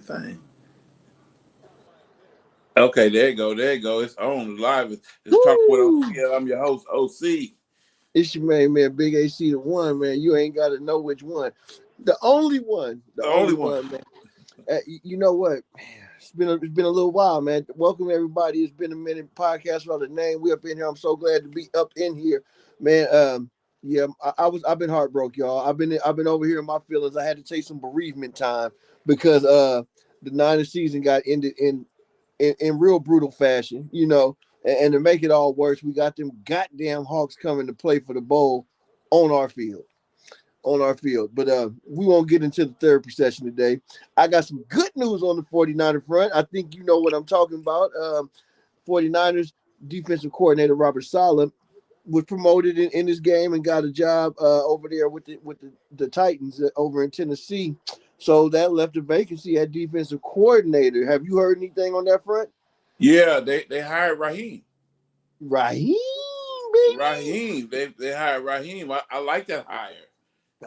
thing. Okay, there you go. There you go. It's on live. It's talking with Woo! OC. I'm your host, OC. It's your man, Big AC, the one, man. You ain't got to know which one. The only one. The The only only one. one, man. You know what? It's been a little while, man. Welcome everybody. It's been a minute. Podcast by the name. We up in here. I'm so glad to be up in here, man. Yeah, I've been heartbroken, y'all. I've been over here in my feelings. I had to take some bereavement time because the Niners season got ended in real brutal fashion, and to make it all worse, we got them goddamn Hawks coming to play for the bowl on our field. On our field. But we won't get into the therapy session today. I got some good news on the 49er front. I think you know what I'm talking about. 49ers defensive coordinator Robert Saleh was promoted in this game and got a job over there with the Titans over in Tennessee. So that left a vacancy at defensive coordinator. Have you heard anything on that front? Yeah, they hired Raheem. Raheem, baby. Raheem. They hired Raheem. I like that hire.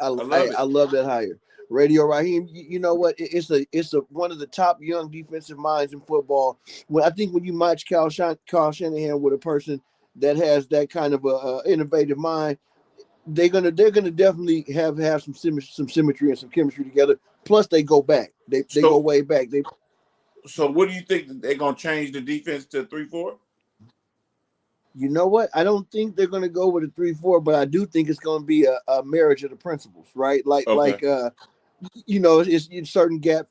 I love it. I love that hire. Radio Raheem, you know what? It's a one of the top young defensive minds in football. I think when you match Kyle Shanahan with a person that has that kind of a innovative mind, they're gonna definitely have some symmetry and some chemistry together. Plus, they go back. They go way back. So what do you think they're gonna change the defense to 3-4? You know what? I don't think they're going to go with a 3-4, but I do think it's going to be a marriage of the principles, right? It's certain gap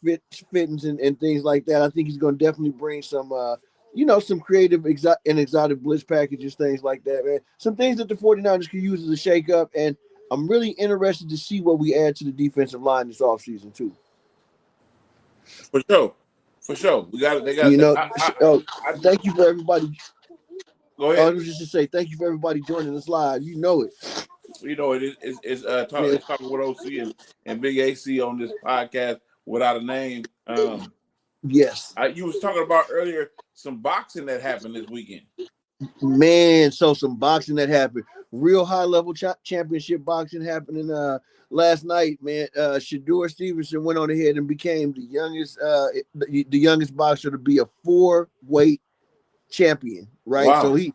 fittings and things like that. I think he's going to definitely bring some, some creative exotic blitz packages, things like that, man. Some things that the 49ers can use as a shakeup, and I'm really interested to see what we add to the defensive line this offseason, too. For sure. They got. Thank you for everybody. Go ahead. I was just to say thank you for everybody joining us live. You know it. You know it's talking with OC and Big AC on this podcast without a name. Yes. You was talking about earlier some boxing that happened this weekend. Man, so some boxing that happened. Real high level championship boxing happening last night, man. Shedeur Stevenson went on ahead and became the youngest boxer to be a 4-weight champion, right? Wow. So he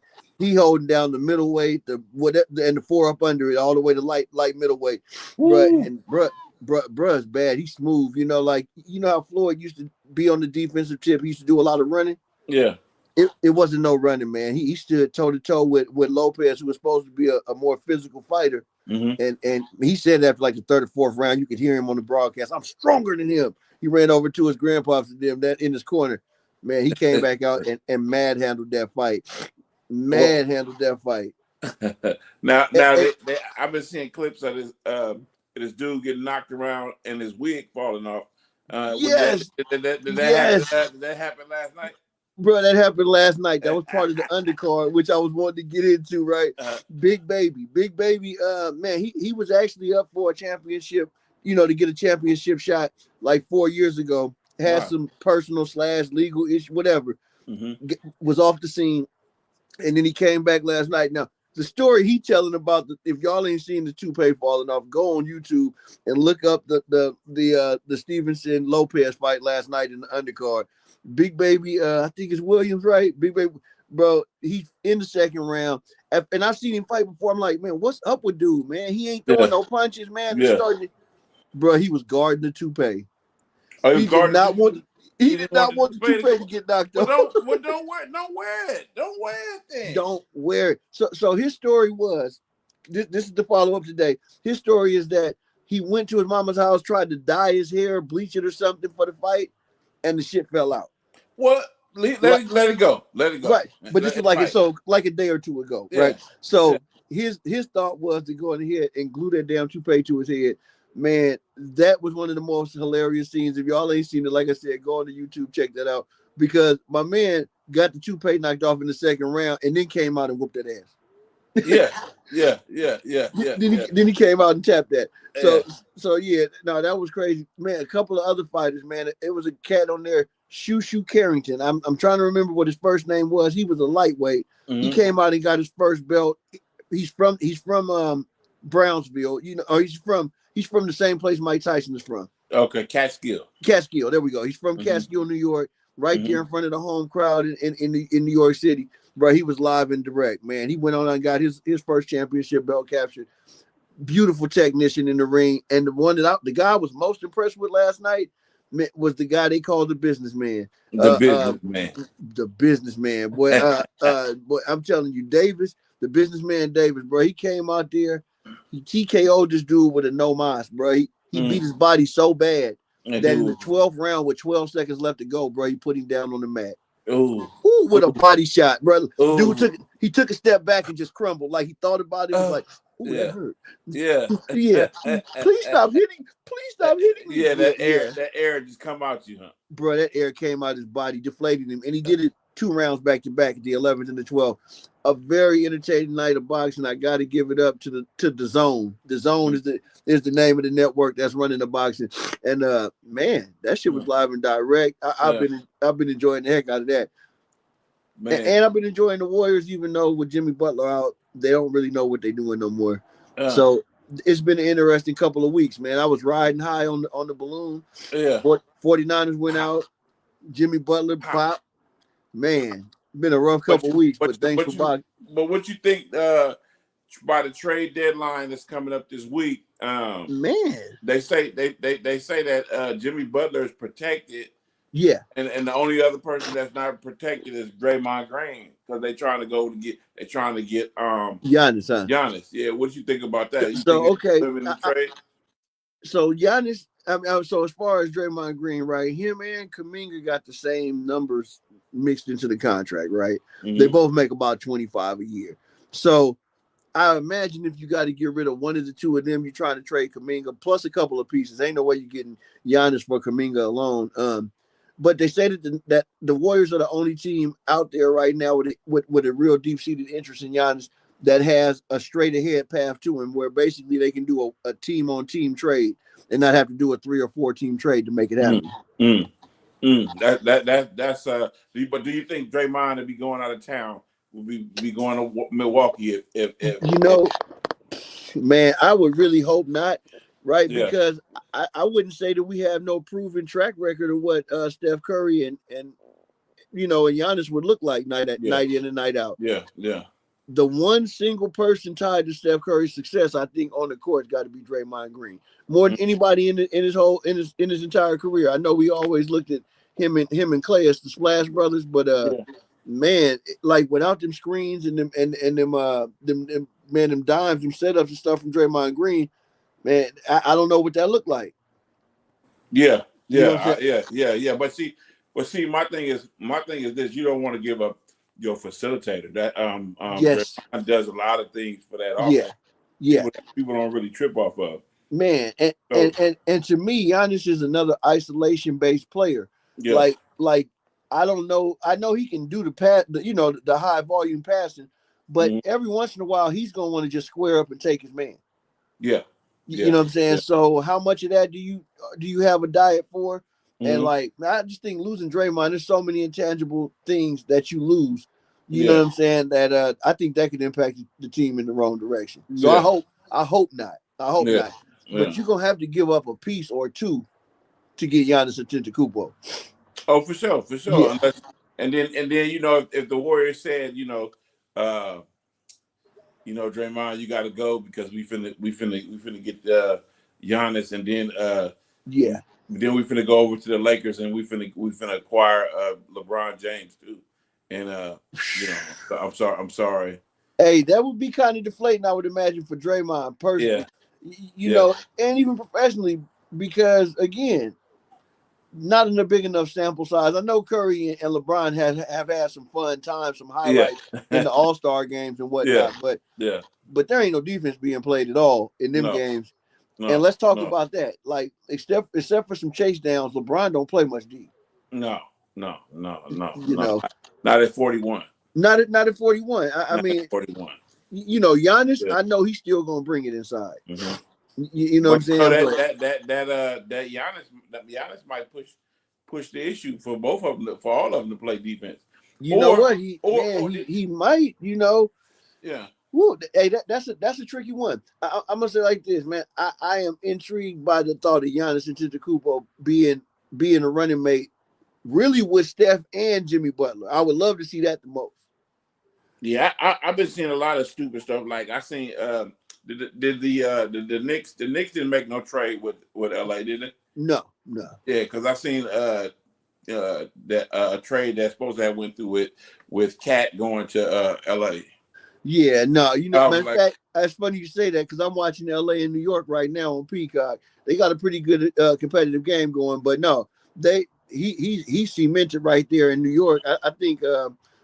holding down the middleweight, and the 4 up under it, all the way to light middleweight. Bruh's bad. He's smooth. How Floyd used to be on the defensive tip. He used to do a lot of running. Yeah. It wasn't no running, man. He stood toe to toe with Lopez, who was supposed to be a more physical fighter. Mm-hmm. And he said after like the third or fourth round, you could hear him on the broadcast. I'm stronger than him. He ran over to his grandpops and them that in his corner. Man, he came back out and mad handled that fight. Now I've been seeing clips of this dude getting knocked around and his wig falling off. Yes. Did that happen last night? Bro, that happened last night. That was part of the undercard, which I was wanting to get into, right? Big Baby, man, he was actually up for a championship, to get a championship shot like 4 years ago. Had some personal / legal issue, whatever. Mm-hmm. Was off the scene, and then he came back last night. Now, the story he telling about if y'all ain't seen the toupee falling off, go on YouTube and look up the Stevenson Lopez fight last night in the undercard. Big Baby, I think it's Williams, right? Big Baby, bro, he's in the second round, and I've seen him fight before. I'm like, man, what's up with dude, man? He ain't throwing no punches, man. Yeah. Bro, he was guarding the toupee. Oh, he did not want the toupee to get knocked off. Don't wear it. Don't wear it then. Don't wear it. So his story was, this is the follow-up today. His story is that he went to his mama's house, tried to dye his hair, bleach it or something for the fight, and the shit fell out. What? Let it go. Right. But this is like a day or two ago, right? So his thought was to go ahead and glue that damn toupee to his head. Man, that was one of the most hilarious scenes. If y'all ain't seen it, like I said, go on to YouTube, check that out. Because my man got the toupee knocked off in the second round and then came out and whooped that ass. Yeah. Then he came out and tapped that. So yeah, no, that was crazy. Man, a couple of other fighters, man. It was a cat on there, Shushu Carrington. I'm trying to remember what his first name was. He was a lightweight. Mm-hmm. He came out and got his first belt. He's from Brownsville, or he's from the same place Mike Tyson is from. Okay, Catskill. Catskill. There we go. He's from Catskill, New York, right there in front of the home crowd in New York City. Bro, he was live and direct, man. He went on and got his first championship belt captured. Beautiful technician in the ring. And the guy I was most impressed with last night was the guy they called the businessman. The businessman. The businessman. Boy, boy, I'm telling you, Davis, the businessman Davis, bro, he came out there. He TKO'd this dude with a no mas, bro. He beat his body so bad that in the 12th round with 12 seconds left to go, bro, he put him down on the mat. Ooh, with a body shot, bro. Dude took a step back and just crumbled. Like he thought about it. He was like, ooh, that hurt. Yeah. Yeah. Please stop hitting. Please stop hitting me. Yeah, that air just come out you, huh? Bro, that air came out his body, deflated him. And he did it 2 rounds back to back at the 11th and the 12th. A very entertaining night of boxing. I got to give it up to the Zone. The Zone is the name of the network that's running the boxing. And man, that shit was live and direct. I've been enjoying the heck out of that. And I've been enjoying the Warriors, even though with Jimmy Butler out, they don't really know what they're doing no more. So it's been an interesting couple of weeks, man. I was riding high on the balloon. Yeah. 49ers went out. Jimmy Butler pop. Man, been a rough couple of weeks, but thanks for boxing. But what you think by the trade deadline that's coming up this week? Man, they say that Jimmy Butler is protected. Yeah, and the only other person that's not protected is Draymond Green because they're trying to get Giannis, huh? Giannis. Yeah, what do you think about that? You so okay, trade? So Giannis. So as far as Draymond Green, right? Him and Kuminga got the same numbers mixed into the contract, right? They both make about 25 a year. So I imagine if you got to get rid of one of the two of them, you're trying to trade Kuminga plus a couple of pieces. Ain't no way you're getting Giannis for Kuminga alone. But they say that the Warriors are the only team out there right now with a real deep-seated interest in Giannis that has a straight-ahead path to him, where basically they can do a team-on-team trade and not have to do a 3 or 4 team trade to make it happen. That's But do you think Draymond will be going out of town? Will be going to Milwaukee if man, I would really hope not. Right, because I wouldn't say that we have no proven track record of what Steph Curry and Giannis would look like night in and night out. Yeah. The one single person tied to Steph Curry's success, I think, on the court got to be Draymond Green, more than anybody in his entire career. I know we always looked at him and Clay as the Splash Brothers, but man, like without them screens and them dimes, them setups and stuff from Draymond Green. Man, I don't know what that looked like. Yeah. But see, my thing is this: you don't want to give up your facilitator. That yes, does a lot of things for that. Also. Yeah. People don't really trip off of. Man, and to me, Giannis is another isolation-based player. Yeah. Like I don't know. I know he can do the high volume passing, but every once in a while he's gonna want to just square up and take his man. Yeah. You know what I'm saying? Yeah. So how much of that do you have a diet for? And like, I just think losing Draymond, there's so many intangible things that you lose. You know what I'm saying? That I think that could impact the team in the wrong direction. So I hope not. Not. But you're gonna have to give up a piece or two to get Giannis Antetokounmpo. Oh, for sure. Yeah. Unless, and then if the Warriors said, Draymond, you got to go because we finna get Giannis, and then then we finna go over to the Lakers and we finna acquire LeBron James too, and I'm sorry. Hey, that would be kind of deflating, I would imagine, for Draymond personally. Yeah. And even professionally, because again, not in a big enough sample size. I know Curry and LeBron have had some fun times, some highlights in the All-Star games and whatnot. But there ain't no defense being played at all in them games. No, and let's talk about that. Like except for some chase downs, LeBron don't play much D. No. Not at 41. Not at 41. I mean 41. Giannis, I know he's still gonna bring it inside. Mm-hmm. You know what I'm saying? That Giannis might push the issue for both of them, for all of them to play defense. You know what? He might. Yeah. Woo, hey, that's a tricky one. I'm gonna say like this, man. I am intrigued by the thought of Giannis Antetokounmpo being a running mate, really with Steph and Jimmy Butler. I would love to see that the most. Yeah, I've been seeing a lot of stupid stuff. Like I seen the Knicks didn't make no trade with LA, did they? No. Yeah, because I seen that a trade that's supposed to have went through with Cat going to LA. Yeah, no. Matter of Like, fact, that's funny you say that because I'm watching LA and New York right now on Peacock. They got a pretty good competitive game going, but no, he's cemented right there in New York. I think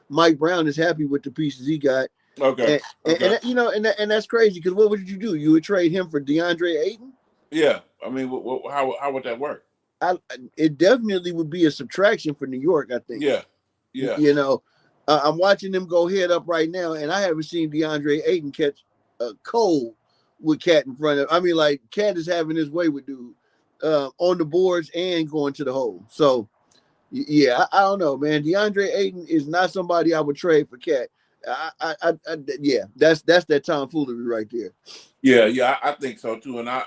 Mike Brown is happy with the pieces he got. okay, and that's crazy because what would you do? You would trade him for DeAndre Ayton? Yeah, I mean, how would that work? It definitely would be a subtraction for New York, I think. Yeah. I'm watching them go head up right now, and I haven't seen DeAndre Ayton catch a cold with Cat in front of. I mean, like Cat is having his way with dude on the boards and going to the hole. So, yeah, I don't know, man. DeAndre Ayton is not somebody I would trade for Cat. Yeah, that's that tomfoolery right there. Yeah, I think so too. And I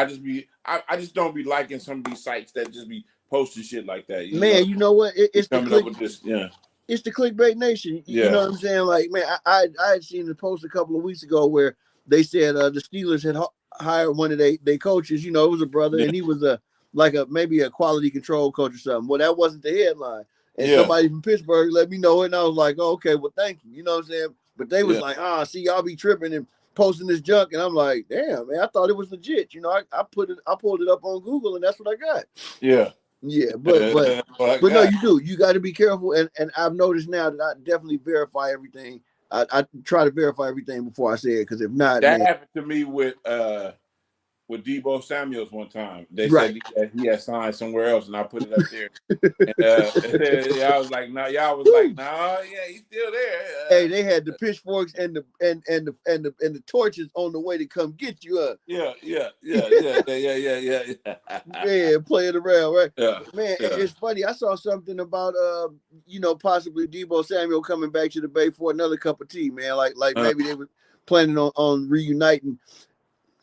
just don't be liking some of these sites that just be posting shit like that. You know what? It's coming up with this. Yeah. It's the clickbait nation. You know what I'm saying? Like, man, I had seen the post a couple of weeks ago where they said the Steelers had hired one of their coaches. It was a brother, and he was maybe a quality control coach or something. Well, that wasn't the headline. And somebody from Pittsburgh let me know it, and I was like, oh, okay, well, thank you. You know what I'm saying? But they was like, see, y'all be tripping and posting this junk, and I'm like, damn, man, I thought it was legit. I pulled it up on Google, and that's what I got. Yeah, but no, you do. You got to be careful, and I've noticed now that I definitely verify everything. I try to verify everything before I say it, because if not, that happened to me with Deebo Samuels one time. They said he had signed somewhere else, and I put it up there. And, I was like, "No, y'all was like, no, yeah, he's still there." Hey, they had the pitchforks and the torches on the way to come get you up. Yeah. Man, playing around, right? Yeah, man. It's funny. I saw something about possibly Deebo Samuel coming back to the Bay for another cup of tea, man. Like maybe they were planning on reuniting.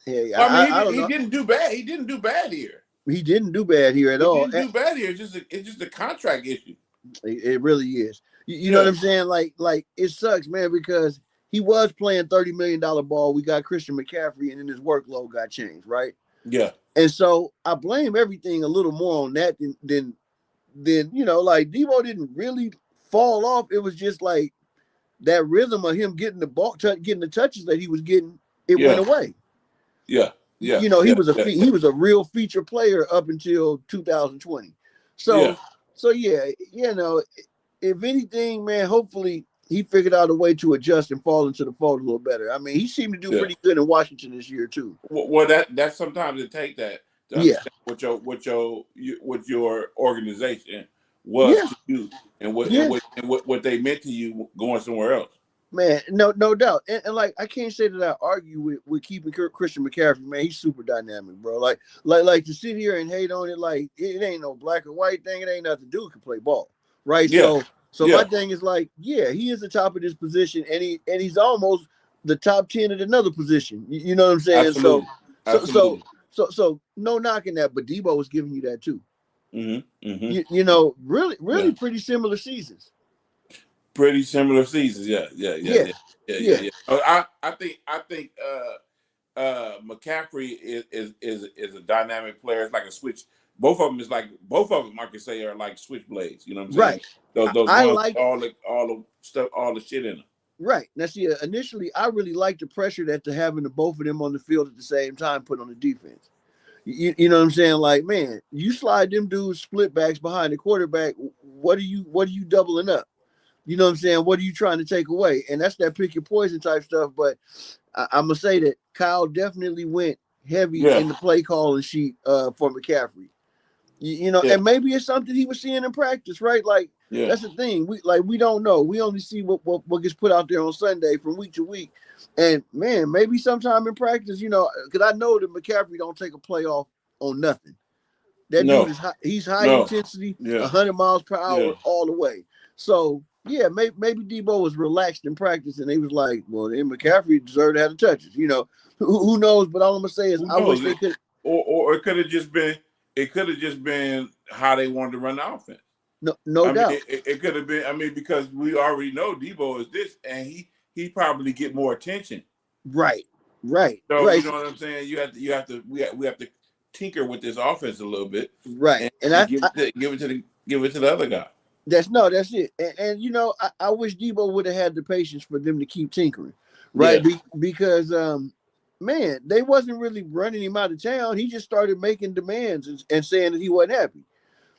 Hey, I don't know. He didn't do bad. He didn't do bad here. He didn't do bad here at all. He didn't do bad here. It's just a contract issue. It really is. You know what I'm saying? Like it sucks, man, because he was playing $30 million ball. We got Christian McCaffrey, and then his workload got changed, right? Yeah. And so I blame everything a little more on that than like Deebo didn't really fall off. It was just like that rhythm of him getting the ball, getting the touches that he was getting. It went away. Yeah. He was he was a real feature player up until 2020. So if anything, man, hopefully he figured out a way to adjust and fall into the fold a little better. I mean, he seemed to do pretty good in Washington this year too. Well, that sometimes it take that to understand what your organization was to you and what they meant to you going somewhere else. Man, no doubt. And like, I can't say that I argue with keeping Christian McCaffrey, man. He's super dynamic, bro. Like to sit here and hate on it, like it ain't no black or white thing. It ain't nothing. Dude can play ball, right? Yeah. So my thing is like, he is the top of this position, and he's almost the top 10 at another position. You know what I'm saying? Absolutely. So no knocking that, but Deebo was giving you that too. Mm-hmm. Really pretty similar seasons. Pretty similar seasons, yeah. I think McCaffrey is a dynamic player. It's like a switch. Both of them I could say are like switchblades. You know what I'm saying? Right. Those I ones like all the stuff, all the shit in them. Right. Now, see, initially, I really liked the pressure that having the both of them on the field at the same time put on the defense. You know what I'm saying? Like, man, you slide them dudes split backs behind the quarterback. What are you doubling up? You know what I'm saying? What are you trying to take away? And that's that pick your poison type stuff. But I'm going to say that Kyle definitely went heavy in the play calling sheet for McCaffrey. And maybe it's something he was seeing in practice, right? Like, that's the thing. We don't know. We only see what gets put out there on Sunday from week to week. And, man, maybe sometime in practice, because I know that McCaffrey don't take a play off on nothing. That dude he's high intensity, 100 miles per hour all the way. So Yeah, maybe Debo was relaxed in practice, and they was like, "Well, then McCaffrey deserved to have the touches." Who knows? But all I'm gonna say is, Who I wish knows? they could. Or it could have just been. It could have just been how they wanted to run the offense. No I mean, doubt. it could have been. I mean, because we already know Debo is this, and he probably get more attention. Right. So you know what I'm saying. We have to tinker with this offense a little bit, Right. and give it to the other guy. That's it. And I wish Debo would have had the patience for them to keep tinkering, right? Yeah. Because man, they wasn't really running him out of town. He just started making demands and saying that he wasn't happy.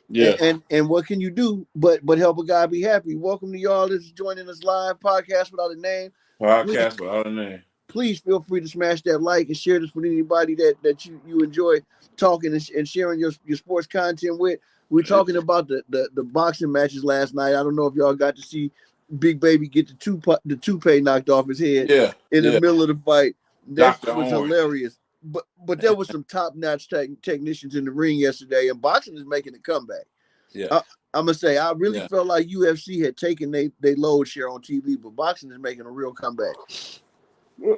Yeah. And what can you do but help a guy be happy? Welcome to y'all that's joining us live, podcast without a name. Podcast without a name. Please feel free to smash that like and share this with anybody that you enjoy talking and sharing your sports content with. We're talking about the boxing matches last night. I don't know if y'all got to see Big Baby get the toupee knocked off his head in the middle of the fight. That was hilarious. But there was some top-notch technicians in the ring yesterday, and boxing is making a comeback. Yeah. I'm gonna say I really felt like UFC had taken they load share on TV, but boxing is making a real comeback.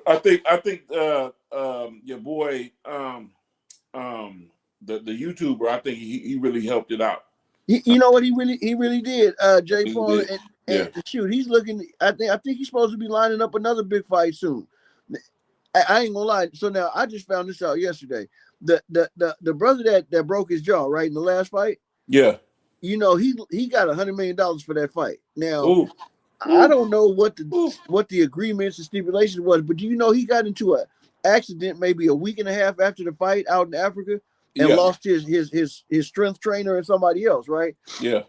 I think your boy the YouTuber, I think he really helped it out. You know what he really did, Jay Paul, and shoot, he's looking. I think he's supposed to be lining up another big fight soon. I ain't gonna lie. So now I just found this out yesterday. The brother that broke his jaw right in the last fight. Yeah. He got $100 million for that fight. Now I don't know what the agreements and stipulations was, but do you know he got into an accident maybe a week and a half after the fight out in Africa and lost his strength trainer and somebody else, right? Yeah.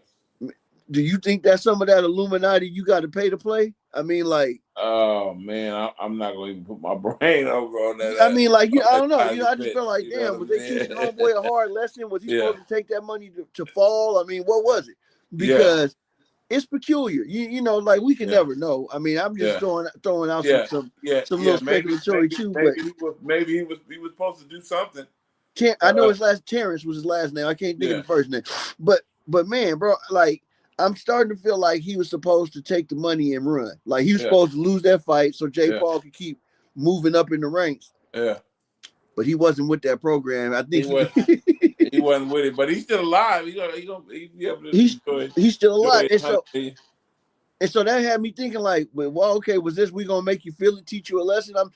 Do you think that's some of that Illuminati you got to pay to play? I mean, like, oh man, I'm not gonna even put my brain over on that. I mean, like, I don't know. I just feel like, damn, was they teaching homeboy a hard lesson? Was he supposed to take that money to fall? I mean, what was it? Because it's peculiar. You know, like we can never know. I mean, I'm just throwing out some little speculatory too. Maybe he was supposed to do something. I know Terrence was his last name. I can't think of the first name. But man, bro, like I'm starting to feel like he was supposed to take the money and run. Like he was supposed to lose that fight so Jay Paul could keep moving up in the ranks. Yeah. But he wasn't with that program. I think he wasn't with it, but he's still alive. He's still alive. And so that had me thinking like, well, okay, was this we gonna make you feel it, teach you a lesson? I'm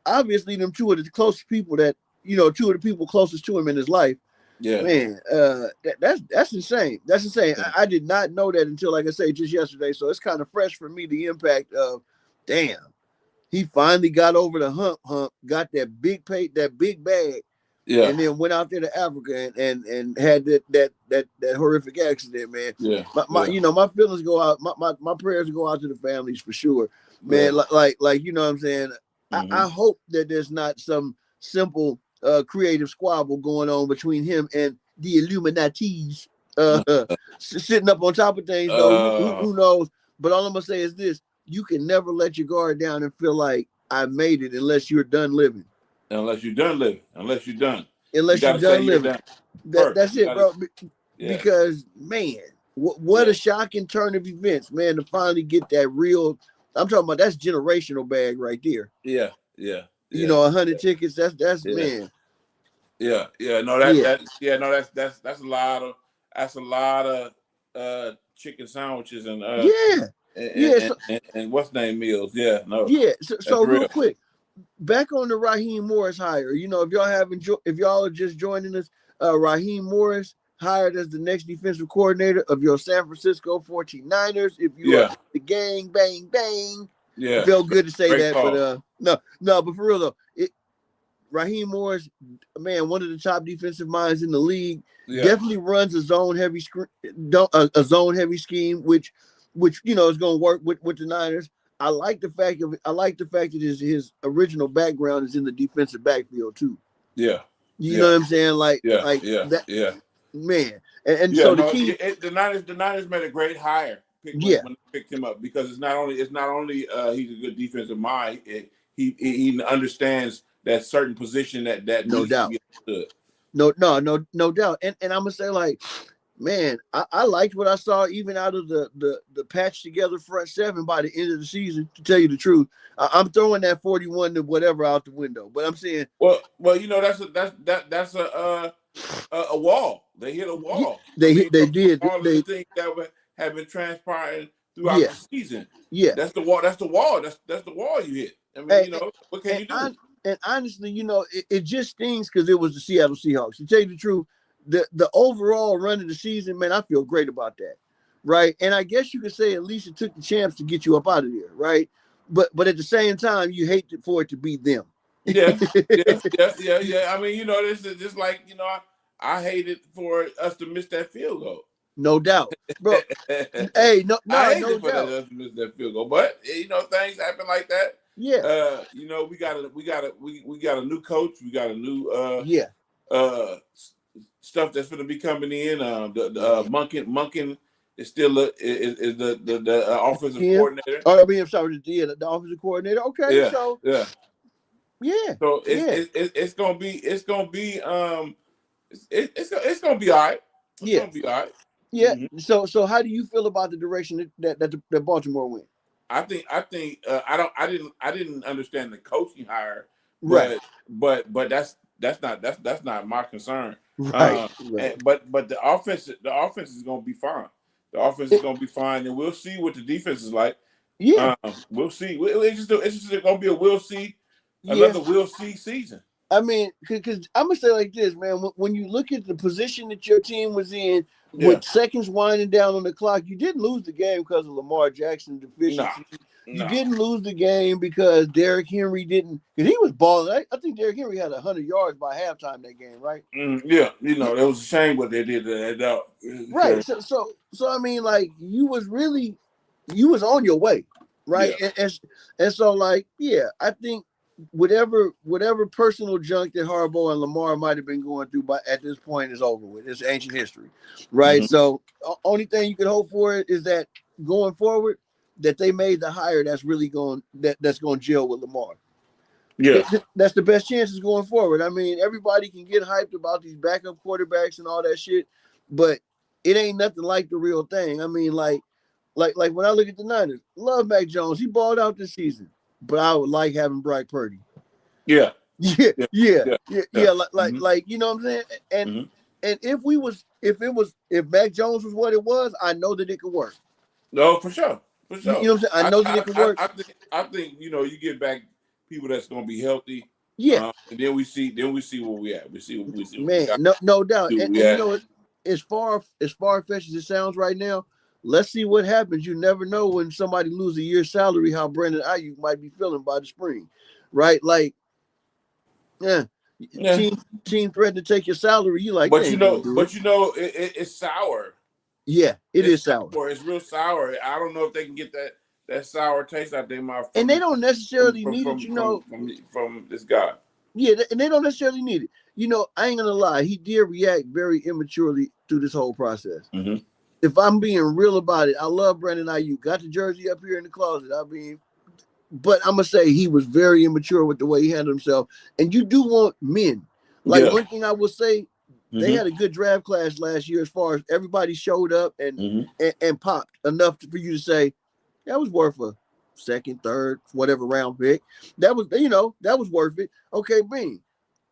obviously them two of the closest people that two of the people closest to him in his life. Yeah, man, that's insane. That's insane. I did not know that until, like I say, just yesterday. So it's kind of fresh for me. The impact of, damn, he finally got over the hump, got that big bag, and then went out there to Africa and had that horrific accident, man. Yeah, my feelings go out. My prayers go out to the families for sure, man. Like you know what I'm saying. Mm-hmm. I hope that there's not some simple creative squabble going on between him and the Illuminatis sitting up on top of things, though. Who knows? But all I'm gonna say is this: you can never let your guard down and feel like I made it unless you're done living. Unless you're done living. That's it, bro. Because man, what a shocking turn of events, man, to finally get that real. I'm talking about that's generational bag right there. Yeah. 100 tickets. That's man. Yeah. No, that's a lot of chicken sandwiches and and what's name meals. Yeah. No. Yeah. So real quick, back on the Raheem Morris hire. If y'all are just joining us, Raheem Morris hired as the next defensive coordinator of your San Francisco 49ers. If you are the gang, bang, bang. Yeah, felt good to say that, call. But but for real though, Raheem Morris, man, one of the top defensive minds in the league, definitely runs a zone heavy scheme, which is going to work with the Niners. I like the fact that his original background is in the defensive backfield too. Yeah, you know what I'm saying, man, and so the key, the Niners made a great hire. When they picked him up, because it's not only he's a good defensive mind. He understands that certain position that no doubt. No doubt. And I'm gonna say, like, man, I liked what I saw even out of the patch together front seven by the end of the season. To tell you the truth, I'm throwing that 41 to whatever out the window. But I'm saying, well, you know, that's a wall. They hit a wall. I they mean, from did all of the things that have been transpiring throughout yeah the season. yeah. That's the wall. That's the wall. That's the wall you hit. I mean, you know, what can you do? And honestly, you know, it just stings because it was the Seattle Seahawks. To tell you the truth, the overall run of the season, man, I feel great about that, right? And I guess you could say at least it took the champs to get you up out of there, right? But at the same time, you hate for it to be them. Yeah. I mean, you know, this is just like, you know, I hated for us to miss that field goal. No doubt, bro. Hey, no hated for doubt. us to miss that field goal, but you know, things happen like that. Yeah. You know, we got a new coach. We got a new stuff that's going to be coming in. The Munkin is still is the offensive coordinator. Oh, I mean, I'm sorry, the offensive coordinator. Okay, yeah, so yeah. So it's gonna be it's gonna be all right. It's gonna be all right. Yeah. Mm-hmm. So how do you feel about the direction that Baltimore went? I think I didn't understand the coaching hire, right? But that's not my concern. Right. But the offense is gonna be fine. The offense is gonna be fine, and we'll see what the defense is like. Yeah, we'll see. It's just gonna be a we'll see. Another we'll see season. I mean, because I'm gonna say like this, man. When you look at the position that your team was in, with seconds winding down on the clock, you didn't lose the game because of Lamar Jackson deficiency. You didn't lose the game because Derrick Henry didn't, because he was balling. I think Derrick Henry had 100 yards by halftime that game, right? Yeah, you know, it was a shame what they did to that. Right. So I mean, like, you was on your way, right? Yeah. And so, like, yeah, I think whatever personal junk that Harbaugh and Lamar might have been going through at this point is over with. It's ancient history, right? Mm-hmm. So only thing you can hope for is that going forward, that they made the hire that's really that's going to gel with Lamar. Yeah, that's the best chances going forward. I mean, everybody can get hyped about these backup quarterbacks and all that shit, but it ain't nothing like the real thing. I mean, like when I look at the Niners, love Mac Jones. He balled out this season, but I would like having Brock Purdy. Yeah. Like you know what I'm saying? And and if Mac Jones was what it was, I know that it could work. No, for sure. You know what I'm saying? I know that it could work. I think you know, you get back people that's going to be healthy. Yeah. And then we see where we at. We see. Man, no doubt. And you know, as far fetched as it sounds right now, let's see what happens. You never know when somebody loses a year's salary, how Brandon Ayuk might be feeling by the spring, right? Like, team threatened to take your salary. You like, but you know, it's sour. Yeah, it's sour. It's real sour. I don't know if they can get that sour taste out their mouth. And they don't necessarily need it, you know, from this guy. Yeah, and they don't necessarily need it. You know, I ain't gonna lie, he did react very immaturely through this whole process. Mm-hmm. If I'm being real about it, I love Brandon Ayuk. Got the jersey up here in the closet. But I'm gonna say he was very immature with the way he handled himself. And you do want men. Like, one thing I will say, they had a good draft class last year as far as everybody showed up and popped enough for you to say that was worth a second, third, whatever round pick. That was worth it. Okay, bing.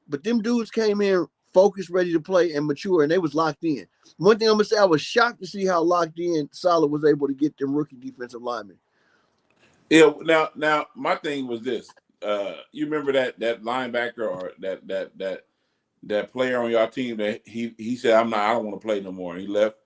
But them dudes came in focused, ready to play, and mature, and they was locked in. One thing I'm gonna say, I was shocked to see how locked in Saleh was able to get them rookie defensive linemen. Yeah. Now, my thing was this. You remember that linebacker or that player on your team that he said, I don't want to play no more, and he left?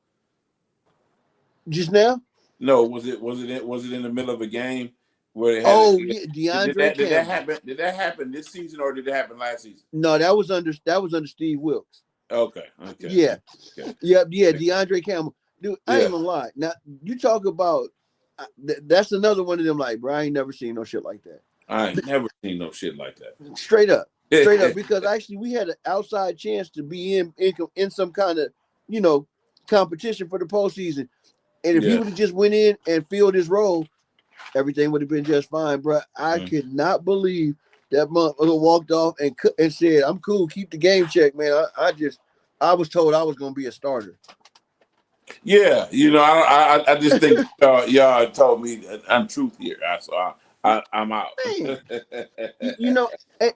Just now? No, was it in the middle of a game where they had DeAndre Campbell. Did that happen this season or did it happen last season? No, that was under Steve Wilkes. Okay. Yeah. DeAndre Campbell. Dude, I ain't gonna lie. Now you talk about that's another one of them, like, bro, I ain't never seen no shit like that. I ain't never seen no shit like that. Straight up, because actually we had an outside chance to be in some kind of, you know, competition for the postseason. And if he would have just went in and filled his role, everything would have been just fine, bro. I could not believe that motherfucker walked off and said, "I'm cool, keep the game check, man." I was told I was going to be a starter. Yeah, I just think y'all told me untruth here. I'm out. Man,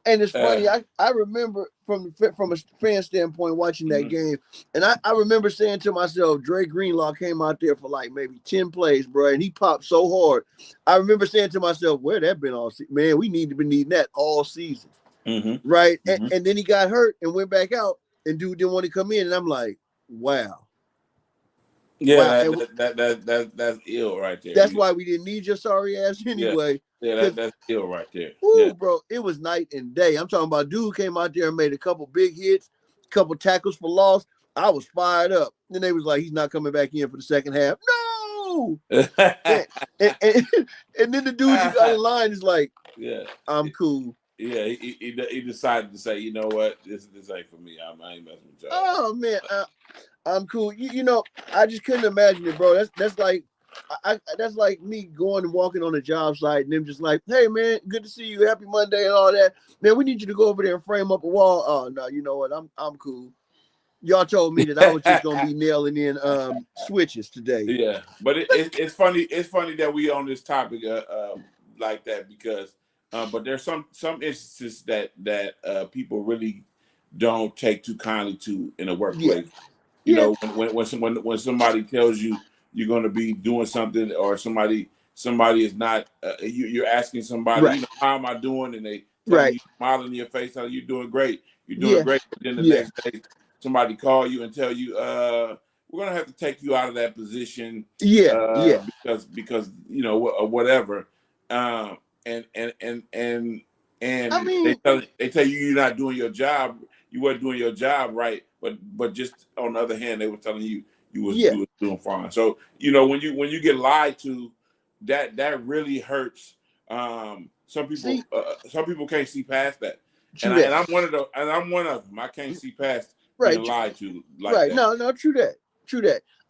and it's funny. I remember from a fan standpoint watching that game, and I remember saying to myself, Dre Greenlaw came out there for like maybe 10 plays, bro, and he popped so hard. I remember saying to myself, where that been all season? Man, we need to be needing that all season, right? And then he got hurt and went back out, and dude didn't want to come in, and I'm like, wow. Yeah, that's ill right there. That's why we didn't need your sorry ass anyway. Yeah, that's ill right there. Woo, bro, it was night and day. I'm talking about dude came out there and made a couple big hits, couple tackles for loss. I was fired up. Then they was like, he's not coming back in for the second half. No. and then the dude you got in line is like, yeah, I'm cool. Yeah, he decided to say, you know what, this ain't for me. I ain't messing with y'all. Oh man, I'm cool. I just couldn't imagine it, bro. That's like. That's like me going and walking on a job site and them just like, hey man, good to see you, happy Monday and all that. Man, we need you to go over there and frame up a wall. Oh no, you know what? I'm cool. Y'all told me that I was just gonna be nailing in switches today. Yeah, but it's funny. It's funny that we on this topic like that because but there's some instances that people really don't take too kindly to in a workplace. Yeah. When somebody tells you you're going to be doing something, or somebody is not. You're asking somebody, how am I doing? And they tell you, smiling in your face, how you doing great. You're doing great. But then the next day, somebody call you and tell you, we're going to have to take you out of that position. Because whatever. And I mean, they tell you you're not doing your job. You weren't doing your job right. But just on the other hand, they were telling you. You was doing fine. So when you get lied to, that really hurts. Some people can't see past that, and I'm one of them. I can't see past being lied to like that. No, true that.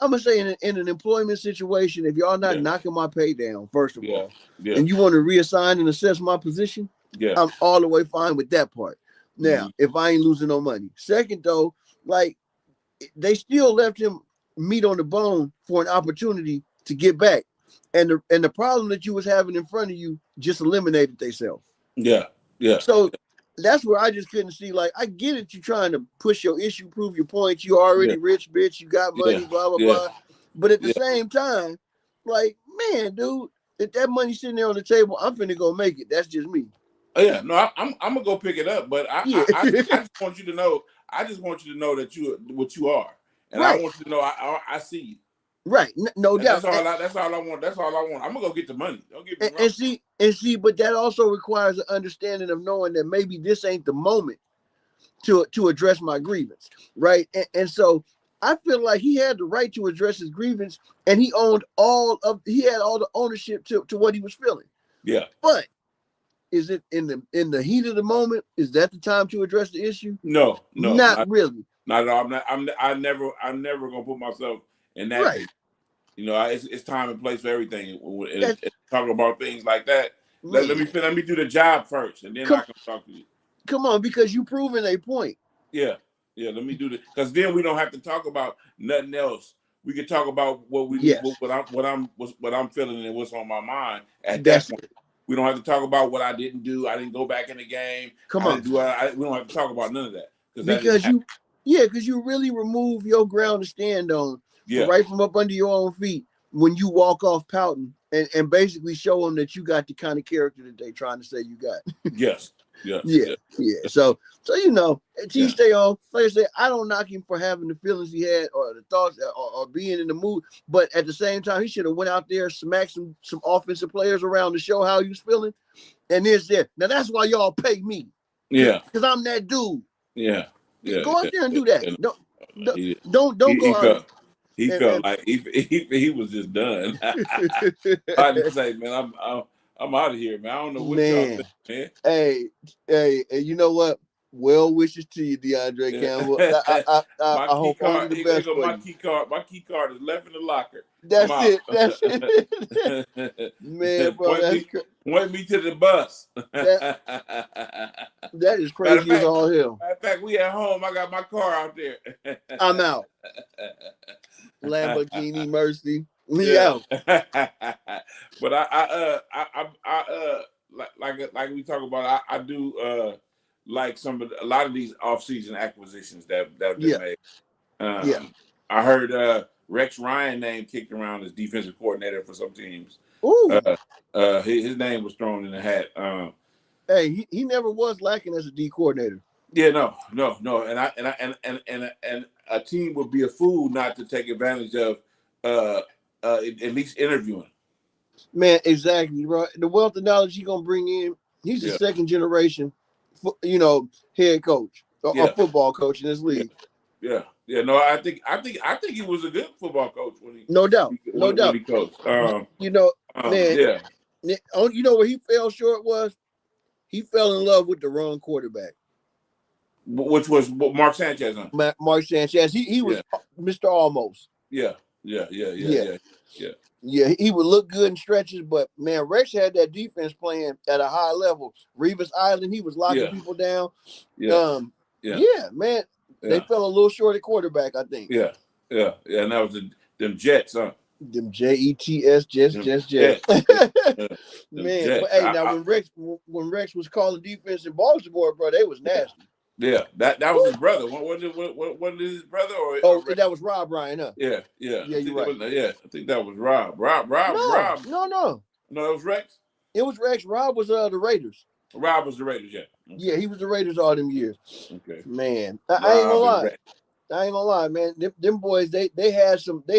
I'm gonna say in an employment situation, if y'all not knocking my pay down, first of all, and you want to reassign and assess my position, I'm all the way fine with that part. Now, if I ain't losing no money. Second though, like they still left him meat on the bone for an opportunity to get back, and the problem that you was having in front of you just eliminated themselves. So that's where I just couldn't see. Like, I get it, you trying to push your issue, prove your point. You already rich, bitch. You got money, blah blah blah. But at the same time, like, man, dude, if that money's sitting there on the table, I'm finna go make it. That's just me. Oh yeah, no, I'm gonna go pick it up. But I just want you to know. I just want you to know that what you are. And I want you to know I see you. Right, no doubt. That's all I want. I'm gonna go get the money. Don't get me wrong. And see, but that also requires an understanding of knowing that maybe this ain't the moment to address my grievance, right? And so I feel like he had the right to address his grievance, and he had all the ownership to what he was feeling. Yeah. But is it in the heat of the moment? Is that the time to address the issue? No, not really. Not at all. I'm never gonna put myself in that. Right. It's time and place for everything. Talk about things like that. Let me do the job first, and then I can talk to you. Come on, because you proven a point. Yeah. Let me do this, because then we don't have to talk about nothing else. We can talk about what I'm feeling and what's on my mind at that point. We don't have to talk about what I didn't do. I didn't go back in the game. We don't have to talk about none of that. Because you really remove your ground to stand on, right from up under your own feet when you walk off pouting and basically show them that you got the kind of character that they trying to say you got. Yes. So T stay on. Like I said, I don't knock him for having the feelings he had or the thoughts or being in the mood, but at the same time, he should have went out there, smacked some offensive players around to show how he was feeling. And now that's why y'all pay me. Yeah, because I'm that dude. Yeah. Go out there and do that. Don't go out. He felt like he was just done. I just say, man, I'm out of here, man. I don't know what y'all think, man. Hey, you know what? Well wishes to you, DeAndre Campbell. I My key hope only card. the Here best go for my you. key card. My key card is left in the locker. I'm That's out. it. That's it. Man, bro, point me to the bus. that that is Matter of crazy as fact, all hell. we at home. I got my car out there. I'm out. Lamborghini Mercy. Me Yeah. out. But like we talk about, I do like a lot of these off-season acquisitions that have been made. Yeah. I heard Rex Ryan name kicked around as defensive coordinator for some teams. Ooh. His name was thrown in the hat. Hey, he never was lacking as a D coordinator. Yeah, no, and a team would be a fool not to take advantage of at least interviewing. Man, exactly, bro. The wealth of knowledge he's gonna bring in, he's the second generation, head coach or football coach in this league. Yeah. No, I think he was a good football coach when he no doubt. When he coached. Man, you know where he fell short was? He fell in love with the wrong quarterback, which was Mark Sanchez. Mark Sanchez. He was Mr. Almost. Yeah. Yeah, he would look good in stretches, but man, Rex had that defense playing at a high level. Revis Island, he was locking people down. Man, they fell a little short at quarterback, I think. Yeah, and that was them Jets, huh? Them Jets, Jets. Man, Jets. But hey, now when Rex was calling defense in Baltimore, bro, they was nasty. Yeah, that was his brother. What is his brother? That was Rob Ryan, huh? Yeah, you're right. I think that was Rob. Rob. No, it was Rex. It was Rex. Rob was the Raiders. Rob was the Raiders, yeah. Okay. Yeah, he was the Raiders all them years. Okay, man, I ain't gonna lie, man. Them boys, they had something.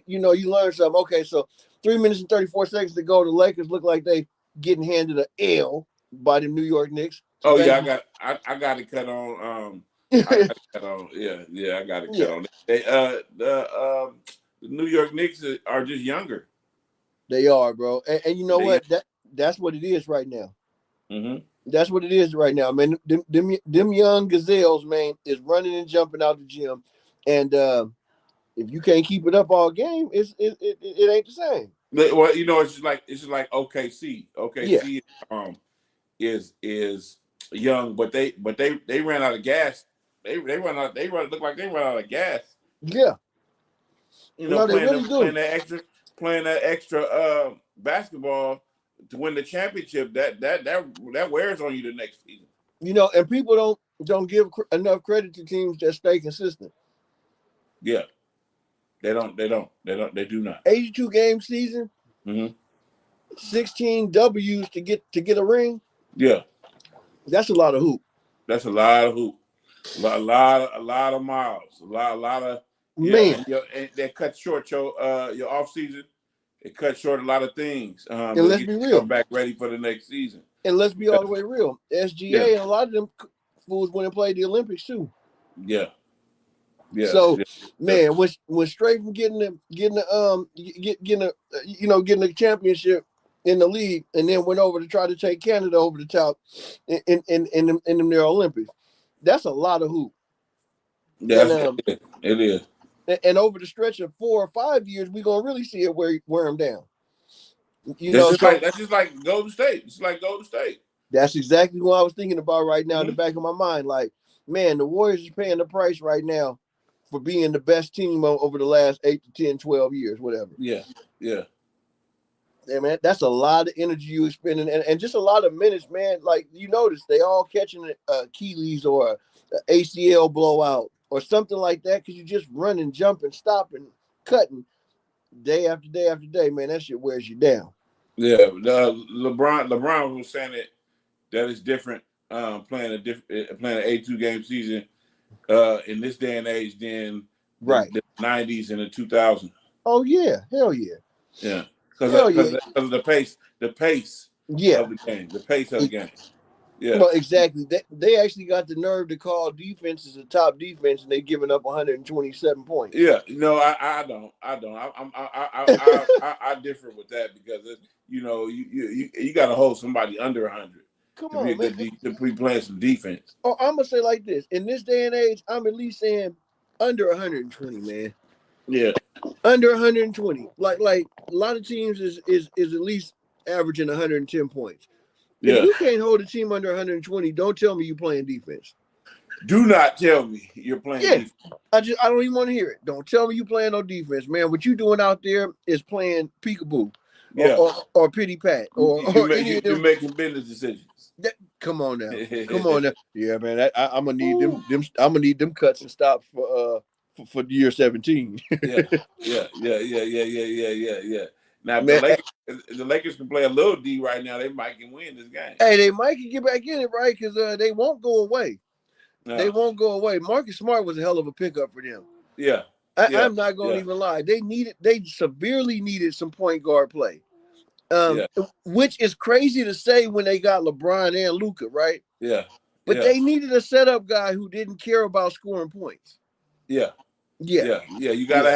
You learned something. Okay, so 3 minutes and 34 seconds to go. The Lakers look like they getting handed an L by the New York Knicks. Oh yeah, I got to cut on. I got to cut on. Yeah, I got to cut on. The New York Knicks are just younger. They are, bro, and you know what? That's what it is right now. Mm-hmm. That's what it is right now, man. Them young gazelles, man, is running and jumping out the gym, and if you can't keep it up all game, it ain't the same. Well, it's just like OKC. OKC is young, but they ran out of gas. They look like they run out of gas. Yeah, they really do. Playing that extra basketball to win the championship. That wears on you the next season. And people don't give enough credit to teams that stay consistent. Yeah, they do not. 82 game season. Mm-hmm. 16 W's to get a ring. Yeah, that's a lot of hoop. That's a lot of hoop. A lot of miles. A lot of man. And that cut short your off season. It cut short a lot of things. And let's be real. Come back ready for the next season. And let's be all the way real. SGA and a lot of them fools went and played the Olympics too. Yeah. So man, when straight from getting a championship in the league, and then went over to try to take Canada over the top in their Olympics. That's a lot of hoop. Yeah, it is. And over the stretch of 4 or 5 years, we're gonna really see it wear them down. That's just like Golden State. It's like Golden State. That's exactly what I was thinking about right now in the back of my mind. Like, man, the Warriors are paying the price right now for being the best team over the last 8 to 10, 12 years, whatever. Yeah. Yeah, man, that's a lot of energy you expending and just a lot of minutes, man. Like, you notice they all catching Achilles or ACL blowout or something like that because you just running, jumping, stopping, cutting day after day after day, man. That shit wears you down. Yeah, LeBron was saying that it's different playing an 82 game season in this day and age than the 90s and the 2000s. Oh yeah, hell yeah. Yeah. Because of the pace of the game, the pace of the game. Yeah. Well, exactly. They actually got the nerve to call defenses a top defense, and they giving up 127 points. Yeah, I don't. I differ with that because you got to hold somebody under 100. Come to be a on, man. good to be playing some defense. Oh, I'm gonna say like this: in this day and age, I'm at least saying under 120, man. Yeah, Under 120. Like a lot of teams is at least averaging 110 points. If yeah. you can't hold a team under 120, don't tell me you playing defense. Do not tell me you're playing Yeah, defense. I don't even want to hear it. Don't tell me you playing no defense, man. What you doing out there is playing peekaboo, Yeah, or pity pat, or any of you're them. making business decisions. Come on now, come on now. Yeah, man. I'm gonna need them. I'm gonna need them cuts and stops for the year 17. Yeah. Now, if Man, the Lakers can play a little D right now, they might can win this game. hey, they might can get back in it, right? Because they won't go away. They won't go away. Marcus Smart was a hell of a pickup for them. Yeah. I'm not going to even lie. They severely needed some point guard play. Which is crazy to say when they got LeBron and Luka, right? Yeah. But they needed a setup guy who didn't care about scoring points. Yeah. You gotta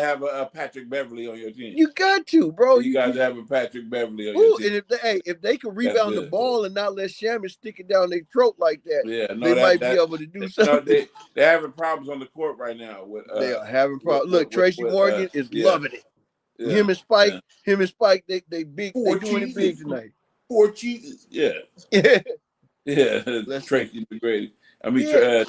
have a Patrick Beverly on your team. You got to, bro. You got to have a Patrick Beverly on your team. And if they can rebound the ball and not let Shaman stick it down their throat like that, they might be able to do something. They're having problems on the court right now. They are having problems. Look, Tracy Morgan is loving it. Yeah. Him and Spike, they big. They doing it big tonight. 4 cheeses. Yeah. Tracy McGrady.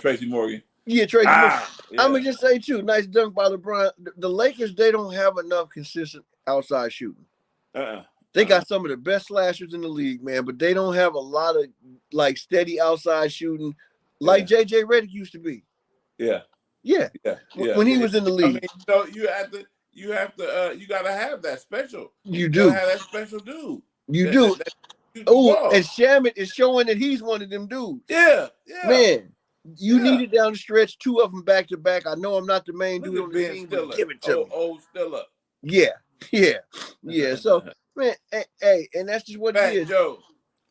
Tracy Morgan. Yeah, Tracy Morgan. I'm gonna just say too. Nice dunk by LeBron. The Lakers, they don't have enough consistent outside shooting. They got some of the best slashers in the league, man, but they don't have a lot of like steady outside shooting like JJ Redick used to be. Yeah. When he was in the league. So you gotta have that special. You do. You gotta have that special dude. You do. Oh, and Shaman is showing that he's one of them dudes. Yeah. Man, you needed down the stretch 2 of them back to back. I know I'm not the main dude on the team, but give it to me. Old Stiller. Yeah. So, man, hey, and that's just what it is. Joe.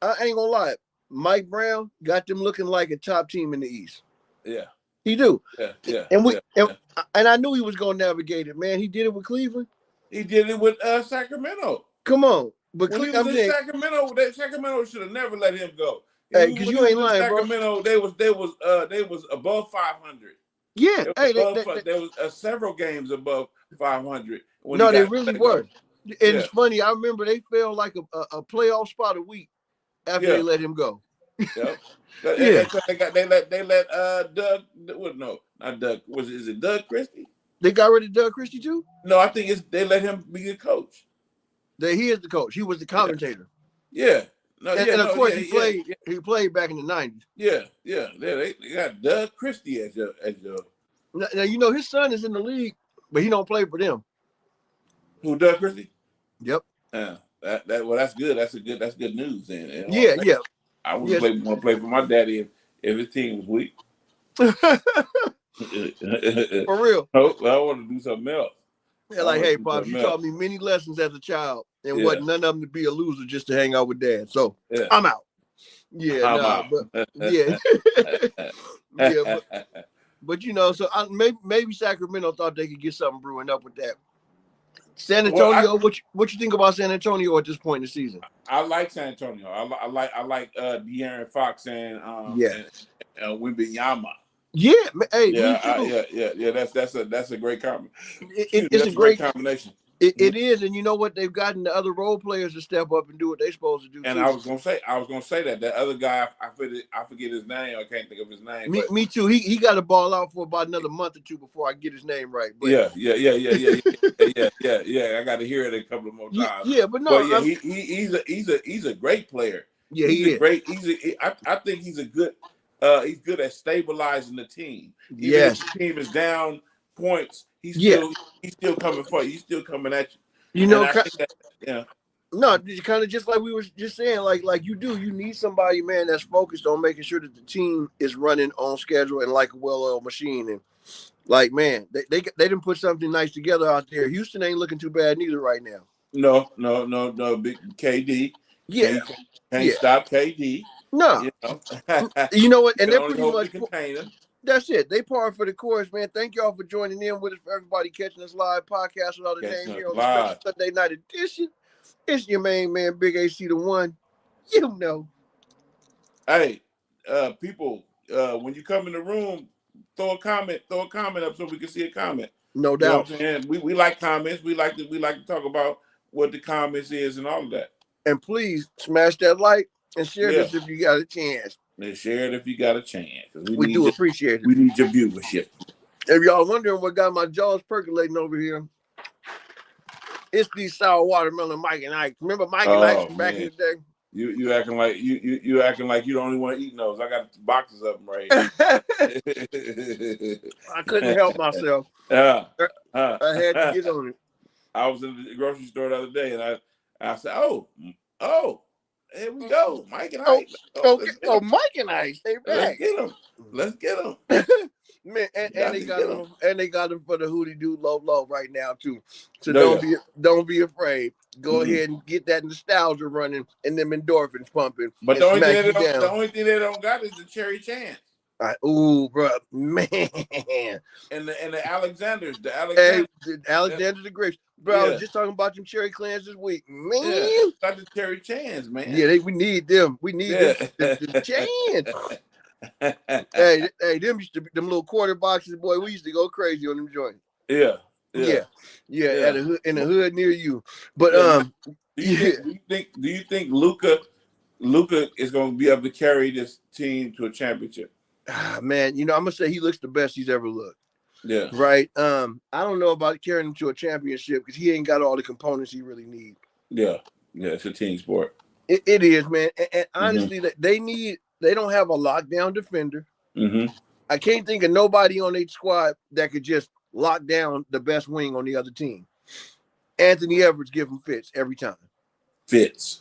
I ain't gonna lie. Mike Brown got them looking like a top team in the East. Yeah. He do. Yeah. And I knew he was gonna navigate it, man. He did it with Cleveland. He did it with Sacramento. Come on. But when he was in Sacramento should have never let him go. Hey, because you ain't lying, Sacramento, bro. they was above 500. Yeah. There was several games above 500. No, they really were. And it's funny. I remember they fell like a playoff spot a week after they let him go. Yep. They let Doug. No, not Doug. Is it Doug Christie? They got rid of Doug Christie too? No, I think they let him be a coach. He is the coach. He was the commentator. Yeah. Of course he played. He played back in the 90s. Yeah. They got Doug Christie as your. Now you know his son is in the league, but he don't play for them. Who, Doug Christie? Yep. That's good. That's good news then. Yeah. I would want to play for my daddy if his team was weak. For real. I want to do something else. Yeah, like, hey, Pops, you taught me many lessons as a child, and wasn't none of them to be a loser, just to hang out with Dad. So I'm out. But you know, so maybe Sacramento thought they could get something brewing up with that. San Antonio, what you think about San Antonio at this point in the season? I like San Antonio. I like De'Aaron Fox and Wembanyama. Yeah, hey, That's a great combination. It's a great combination. It is, and you know what? They've gotten the other role players to step up and do what they're supposed to do. And too. I was gonna say that other guy, I forget his name. I can't think of his name. Me too. He got to ball out for about another month or two before I get his name right. But, yeah. I got to hear it a couple of more times. He's a great player. Yeah, he's I think he's a good. He's good at stabilizing the team. Even if the team is down points, he's still coming for you. He's still coming at you. You know, No, kind of just like we were just saying, like you need somebody, man, that's focused on making sure that the team is running on schedule and like a well-oiled machine. And like, man, they didn't put something nice together out there. Houston ain't looking too bad neither right now. No, big KD. Yeah, can't stop KD. No, you know what? And they're pretty much. Container. That's it. They par for the course, man. Thank y'all for joining in with us. For everybody catching us live podcast without a name here on the special Sunday night edition. It's your main man, Big AC the One. You know. Hey, people, when you come in the room, throw a comment up so we can see a comment. No You know doubt. what I'm saying? We like comments. We like to talk about what the comments is and all of that. And please smash that like and share Yeah. this if you got a chance. And share it if you got a chance. We do appreciate it. We need your viewership. If y'all wondering what got my jaws percolating over here, it's these sour watermelon Mike and Ike. Remember Mike and Ike from back in the day? You acting like you acting like you the only one eating those. I got boxes of them right here. I couldn't help myself. I had to get on it. I was in the grocery store the other day and I said, oh, here we go, Mike and Ike. Mike and Ike, stay back. Let's get them. Man, and they got them for the Hootie Doo low right now too. So don't be afraid. Go ahead and get that nostalgia running and them endorphins pumping. But the only thing they don't got is the Cherry Chance. Ooh, bro, man. And the Alexanders, Alexander the Grapes. Bro, I was just talking about them cherry clans this week. Man. Got the Cherry Chance, man. Yeah, we need them. We need the Chance. hey, them used to be them little quarter boxes, boy. We used to go crazy on them joints. Yeah. In the hood near you. But do you think Luka is going to be able to carry this team to a championship? Man, I'm gonna say he looks the best he's ever looked. Yeah. Right. I don't know about carrying him to a championship because he ain't got all the components he really needs. Yeah. It's a team sport. It is, man. And honestly, they don't have a lockdown defender. Mm-hmm. I can't think of nobody on their squad that could just lock down the best wing on the other team. Anthony Edwards give him fits every time. Fits,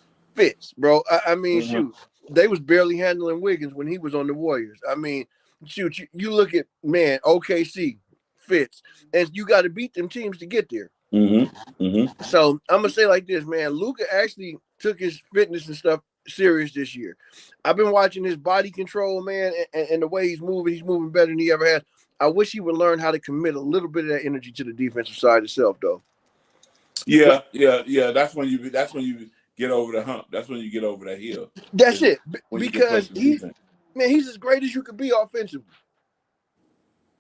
bro. I mean, shoot, they was barely handling Wiggins when he was on the Warriors. I mean, shoot, you look at, man, OKC, fits, and you got to beat them teams to get there. So I'm gonna say like this, man. Luka actually took his fitness and stuff serious this year. I've been watching his body control, man, and the way he's moving better than he ever has. I wish he would learn how to commit a little bit of that energy to the defensive side itself, though. Yeah. That's when you get over the hump. That's when you get over that hill. That's it. Because he's as great as you could be offensively.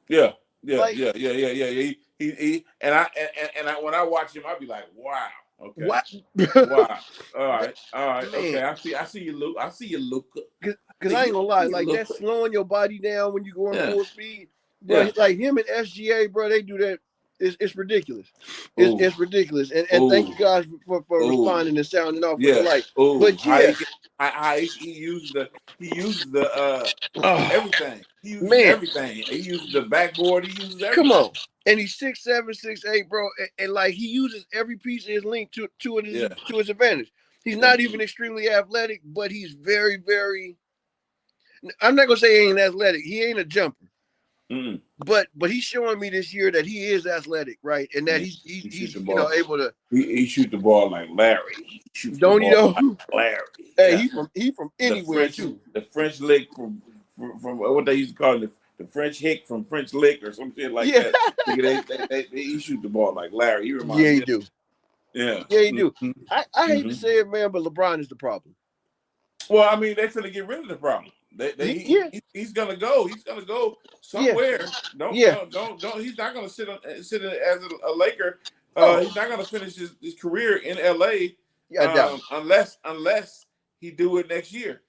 Yeah. He and I when I watch him, I'll be like, wow. Okay. What? Wow. All right. Man. Okay. I see you, Luke. Because I ain't gonna lie, like that's slowing your body down when you go on full speed. Bro, like him and SGA, bro, they do that. It's ridiculous. It's ridiculous. And thank you guys for responding and sounding off. Yeah. But he uses the everything. He uses everything. He uses the backboard. He uses everything. Come on. And he's 6'7", 6'8", bro. And like he uses every piece of his length to his advantage. He's not even extremely athletic, but he's very, very. I'm not gonna say he ain't athletic. He ain't a jumper. Mm-hmm. But he's showing me this year that he is athletic, right? And that he's able to. He shoot the ball like Larry. Don't you know? Like Larry. Hey, he from anywhere too. The French lick from what they used to call it, the French hick from French lick or some shit like that. He shoot the ball like Larry. He reminds me. He do. Yeah, he do. I hate to say it, man, but LeBron is the problem. Well, I mean, they're gonna get rid of the problem. He's gonna go. He's gonna go somewhere. Don't. He's not gonna sit as a Laker. He's not gonna finish his career in LA. Unless he do it next year.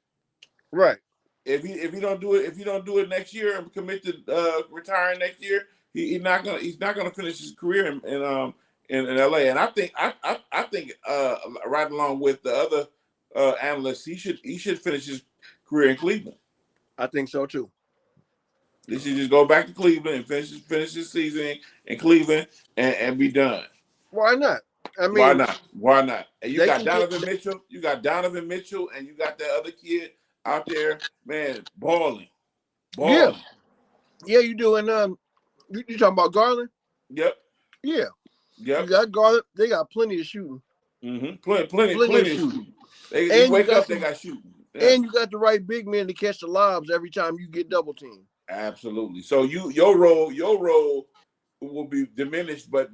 Right. If you don't do it next year and commit to retiring next year, he's not gonna finish his career in LA. And I think right along with the other analysts, he should finish his career in Cleveland. I think so too. He should just go back to Cleveland and finish his season in Cleveland and be done. Why not? I mean, why not? And you got Donovan Mitchell. You got Donovan Mitchell, and you got that other kid out there, man, balling. Yeah, you do. And you talking about Garland? Yep. Yeah. Yep. You got Garland. They got plenty of shooting. Mm-hmm. Plenty of shooting. They wake up, they got shooting. Yeah. And you got the right big men to catch the lobs every time you get double teamed. Absolutely. So your role will be diminished, but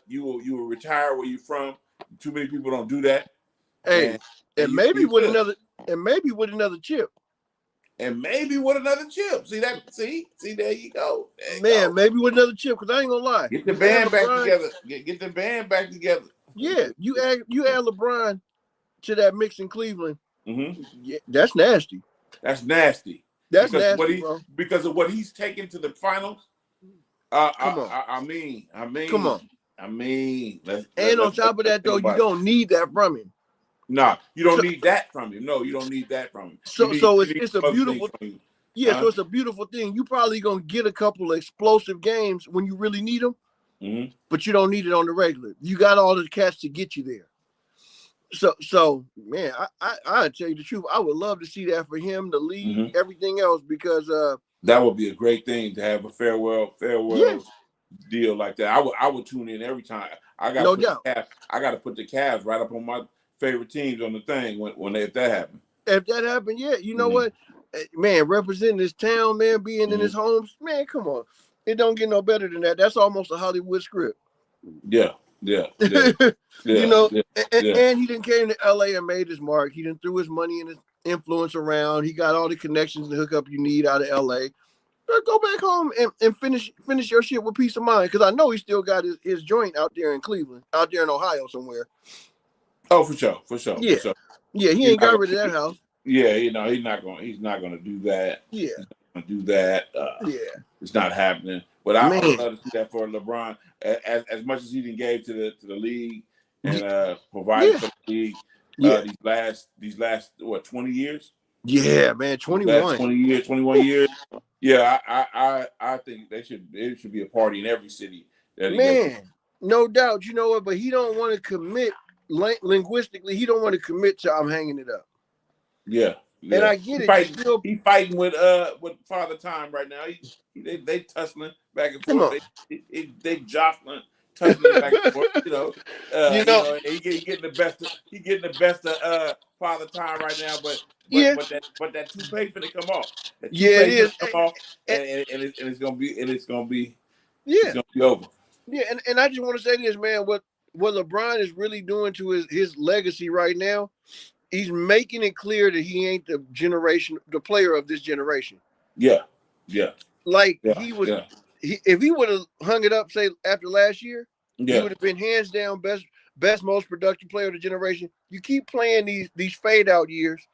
you will retire where you're from. Too many people don't do that. Hey, and maybe with another chip. and maybe with another chip. See that? See, there you go. There you Man, go. maybe with another chip, because I ain't gonna lie. Get the You add band back LeBron- together. Get the band back together. Yeah, you add LeBron to that mix in Cleveland. Mm-hmm. Yeah, that's nasty. That's nasty. That's because nasty, bro. Because of what he's taken to the finals. Come on. I mean, Come on. let's On top of that, though, you don't need that from him. No, you don't need that from him. No, you don't need that from him. So it's a beautiful. Yeah, so it's a beautiful thing. You probably gonna get a couple of explosive games when you really need them, but you don't need it on the regular. You got all the cats to get you there. So man, I tell you the truth, I would love to see that for him, the league, everything else, because that would be a great thing to have a farewell deal like that. I would tune in every time. I got to put the Cavs right up on my favorite teams on the thing if that happened. If that happened, yeah, you know what, man, representing this town, man, being in his homes, man, come on, it don't get no better than that. That's almost a Hollywood script. Yeah. You know, and he didn't came to LA and made his mark. He didn't threw his money and his influence around. He got all the connections and hookup you need out of LA. Go back home and finish your shit with peace of mind. Because I know he still got his joint out there in Cleveland, out there in Ohio somewhere. Oh, for sure. Yeah, he ain't got rid of that house. Yeah, he's not gonna do that. Yeah, he's not gonna do that. It's not happening. But I would love to see that for LeBron. As much as he didn't gave to the league and provided for the league these last 20 years. Yeah, man, 21. 21 years. Yeah, I think there should be a party in every city. No doubt. You know what? But he don't want to commit linguistically. He don't want to commit to I'm hanging it up. Yeah. And I get it. He's fighting with Father Time right now. They tussling back and forth. They jostling, tussling back and forth. He getting the best of Father Time right now. But that toupee finna come off. It is. Come off, and it's gonna be over. Yeah, and I just want to say this, man. What LeBron is really doing to his legacy right now, he's making it clear that he ain't the player of this generation. Yeah. He was. Yeah. If he would have hung it up, say after last year, he would have been hands down best most productive player of the generation. You keep playing these fade out years,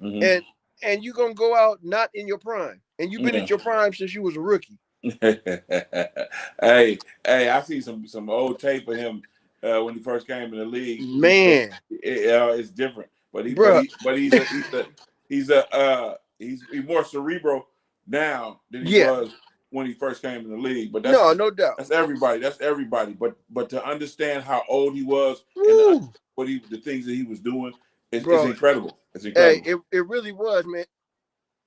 and you're gonna go out not in your prime, and you've been at your prime since you was a rookie. Hey, I see some old tape of him when he first came in the league. Man, it's different, but he's more cerebral now than he was when he first came in the league. But no doubt. That's everybody. But to understand how old he was and the things that he was doing is incredible. It's incredible. Hey, it really was, man.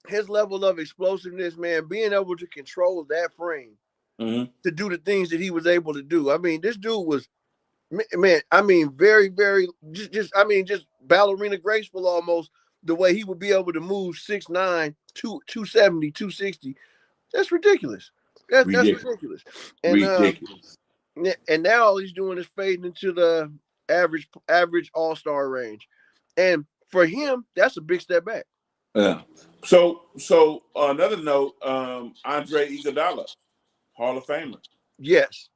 His level of explosiveness, man, being able to control that frame to do the things that he was able to do. I mean, this dude was, man, I mean, very, very, just ballerina graceful almost, the way he would be able to move 6'9", 270, 260. That's ridiculous. That's ridiculous. And, ridiculous. And now all he's doing is fading into the average all-star range. And for him, that's a big step back. Yeah. So another note, Andre Iguodala, Hall of Famer. Yes.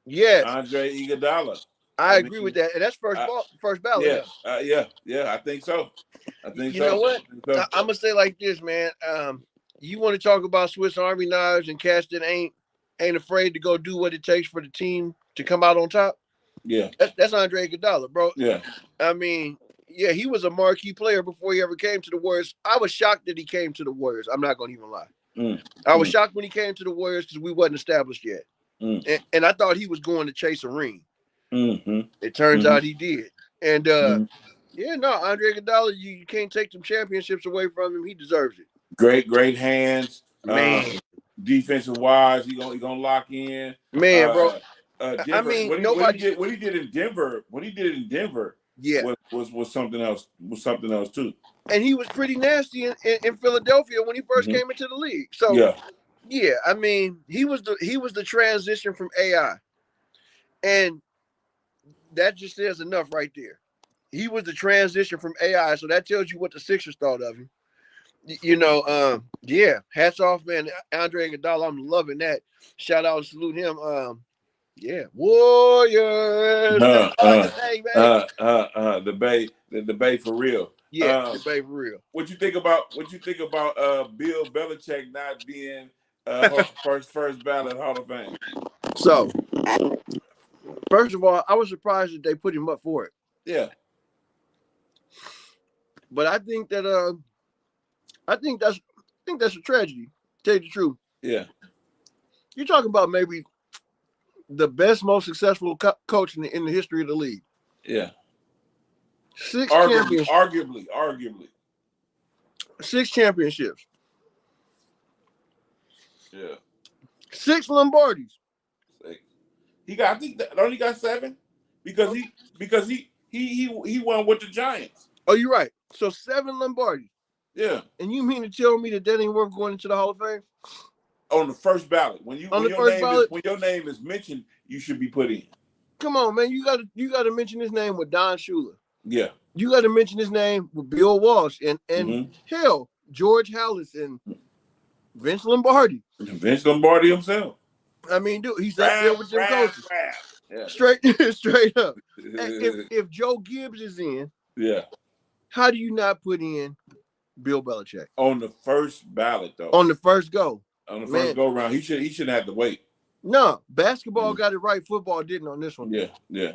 Andre Iguodala. I agree with that, and that's first ballot. Yeah. I think so. You know what? I'm gonna say like this, man. You want to talk about Swiss Army knives and cats that ain't afraid to go do what it takes for the team to come out on top? Yeah, that's Andre Iguodala, bro. Yeah, I mean, yeah, he was a marquee player before he ever came to the Warriors. I was shocked that he came to the Warriors. I'm not gonna even lie. I was shocked when he came to the Warriors because we wasn't established yet, and I thought he was going to chase a ring. It turns out he did, and Andre Iguodala, you can't take them championships away from him. He deserves it. Great hands, man. Defensive wise, he gonna lock in, man, bro. Denver, I mean, what he did in Denver, was something else. Was something else too. And he was pretty nasty in Philadelphia when he first came into the league. So yeah, I mean, he was the transition from AI, and that just says enough right there. He was the transition from AI, so that tells you what the Sixers thought of him. Yeah, hats off, man. Andre Iguodala, I'm loving that. Shout out, salute him. Yeah, Warriors today, baby. The Bay for real. Yeah, the Bay for real. What you think about Bill Belichick not being first ballot Hall of Fame? So, first of all, I was surprised that they put him up for it. Yeah, but I think that I think that's a tragedy. To tell you the truth. Yeah, you're talking about maybe the best, most successful coach in the history of the league. Yeah, 6 arguably. 6 championships. Yeah. 6 Lombardis. He got, I think, only got 7 because he won with the Giants. Oh, you're right. So 7 Lombardis. Yeah. And you mean to tell me that ain't worth going into the Hall of Fame? On the first ballot, when your name is mentioned, you should be put in. Come on, man. You gotta mention his name with Don Shula. Yeah. You gotta mention his name with Bill Walsh and hell, George Halas and Vince Lombardi. Vince Lombardi himself. I mean, dude, he's up there with them coaches. Yeah. Straight up. If Joe Gibbs is in, yeah, how do you not put in Bill Belichick on the first ballot though? On the first go. On the first go round, he shouldn't have to wait. No, basketball got it right. Football didn't on this one. Yeah. No,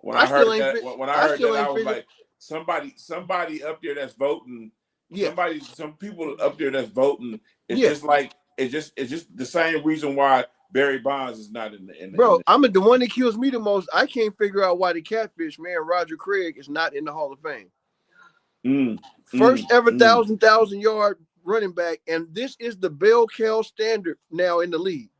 when I heard that, I was like, somebody up there that's voting. Yeah. Some people up there that's voting. It's just the same reason why Barry Bonds is not in the. Bro, the one that kills me the most. I can't figure out why the catfish man Roger Craig is not in the Hall of Fame. First ever 1,000 yard running back, and this is the Bell Cal standard now in the league.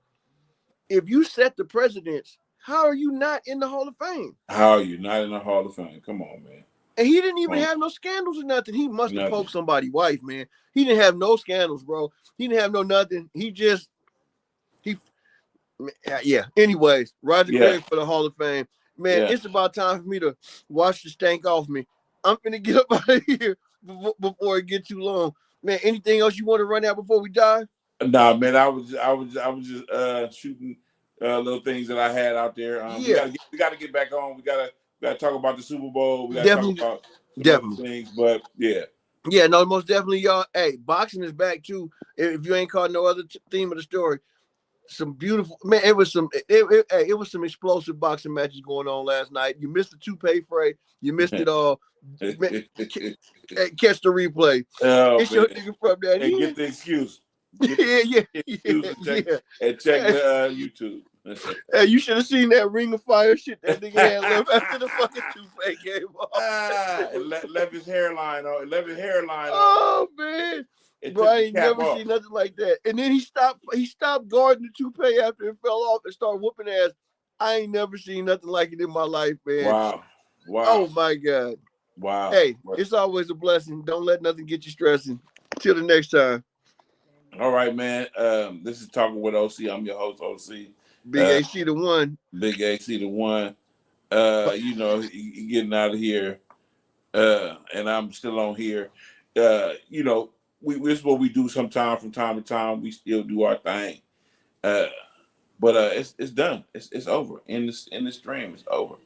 If you set the precedence, how are you not in the Hall of Fame? How are you not in the Hall of Fame? Come on, man. And he didn't even have no scandals or nothing. He must have poked somebody's wife, man. He didn't have no scandals, bro. He didn't have no nothing. Anyways, Roger Craig for the Hall of Fame. Man, it's about time for me to wash the stank off me. I'm finna get up out of here before it get too long. Man, anything else you want to run out before we die? Nah, man. I was just shooting little things that I had out there. We gotta get back on. We gotta talk about the Super Bowl. We gotta talk about some other things. But yeah, no, most definitely, y'all. Hey, boxing is back too. If you ain't caught no other theme of the story, some beautiful man. It was some explosive boxing matches going on last night. You missed the toupee fray. You missed it all. Catch the replay. It's your nigga from that. And get the excuse. And check the YouTube. Hey, you should have seen that Ring of Fire shit that nigga had left after the fucking toupee came off. Left his hairline on. Oh man. Bro, I ain't never seen nothing like that. And then he stopped guarding the toupee after it fell off and started whooping ass. I ain't never seen nothing like it in my life, man. Wow. Oh my God. Wow. Hey, it's always a blessing. Don't let nothing get you stressing. Till the next time. All right, man. This is Talking with OC. I'm your host, OC. Big AC the one. Big AC the one. Getting out of here. And I'm still on here. This is what we do from time to time. We still do our thing. But it's done. It's over. In the stream, it's over.